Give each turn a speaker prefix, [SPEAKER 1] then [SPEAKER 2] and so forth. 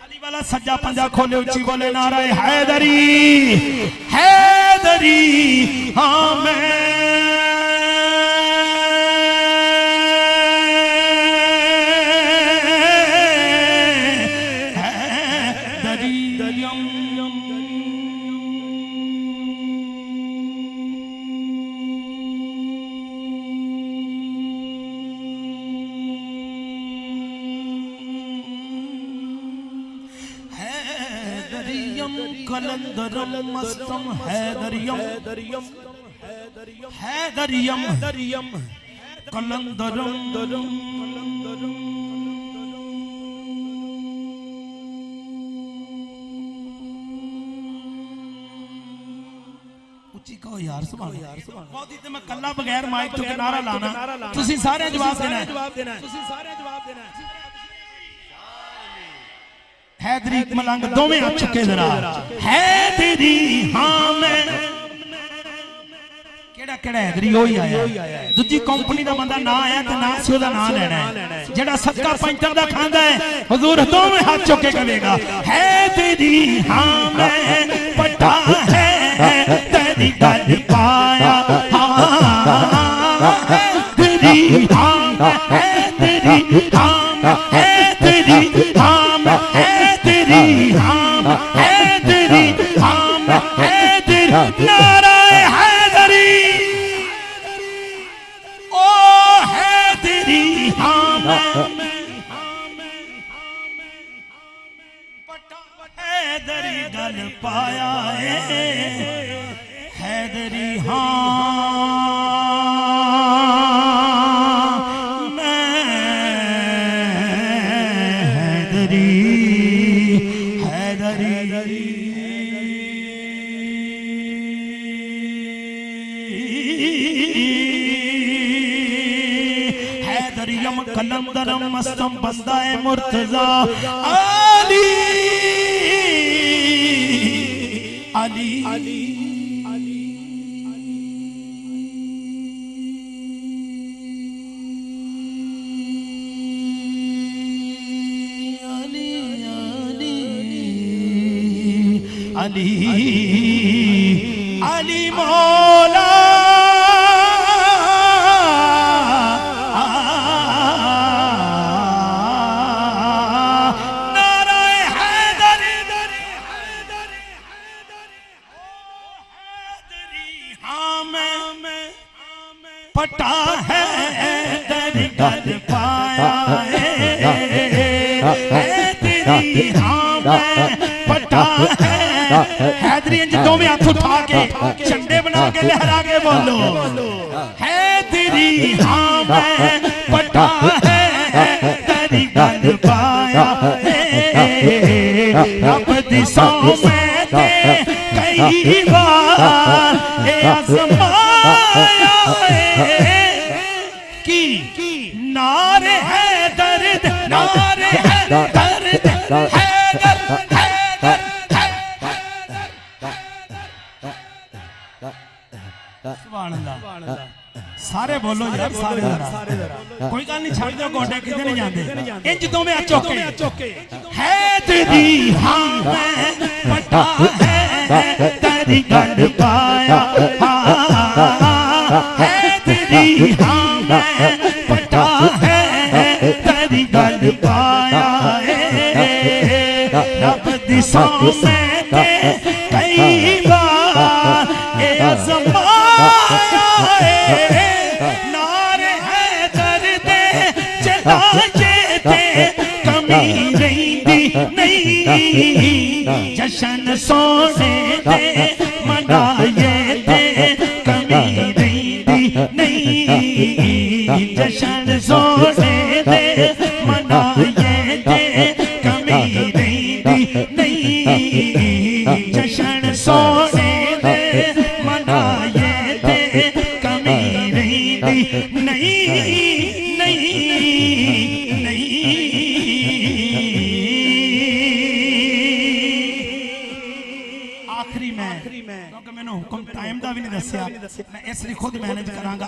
[SPEAKER 1] अली वाला सज्जा पंजा खोले उच्ची बोले नाराए हैदरी हैदरी हाँ मैं कलंदरम मस्तम हैदरियम हैदरियम कलंदरम उच्ची कहो यार सुभान बहुत ही मैं कल्ला बगैर माइक तो किनारा लाना तुसी सारे जवाब देना हैदरी मलंग दोवें हाथ चुके जरा हैदरी हाँ मैं केड़ा केड़ा हैदरी हो ही आया दूजी कंपनी दा बंदा ना आया ते ना सी ओदा नाम लेना है जेड़ा सदका पंचर दा खांदा है हुजूर दोवें हाथ चुके कहेगा हैदरी हाँ मैं पटा है तेरी गल पाया हैदरी हाँ हैदरी हाँ हैदरी हाँ नाराए हैदरी ओ हैदरी हैदरी गल पाया है हैदरी हैदरियम कलंदरम मस्तम बंदा है मुर्तजा अली अली अली अली अली मौला नाराए हैदरी हाँ मैं पटा है हैदरी गल पाया हैदरी हाँ मैं पटा है हैदरी इंज दोवें हाथ उठा के झंडे बना के लहरा के बोलो हैदरी हाँ मैं पटा है तेरी गल पाया रब दी सौ में ते कई बार ए आजमाया की नारे है दर्द नारे है दर्द हैदर सारे बोलो यार सारे कोई गल नहीं छड़ दो गोडे किते नहीं जांदे इंज दोवें हाथ चौके हैदरी हाँ मैं पटा है तेरी गल पाया हैदरी हाँ मैं पटा है तेरी गल पाया रब दी सौ में कई बार ए आजमाया नारे है दर्द चलाते कमी नहीं जशन सोने दे मनाए थे कमी नहीं जशन सोने दे मनाए थे कमी नहीं जशन सोने दे मनाए थे कमी नहीं आखिरी में क्योंकि मैंने हुक्म टाइम का भी नहीं दसिया मैं इसलिए खुद मैनेज करांगा।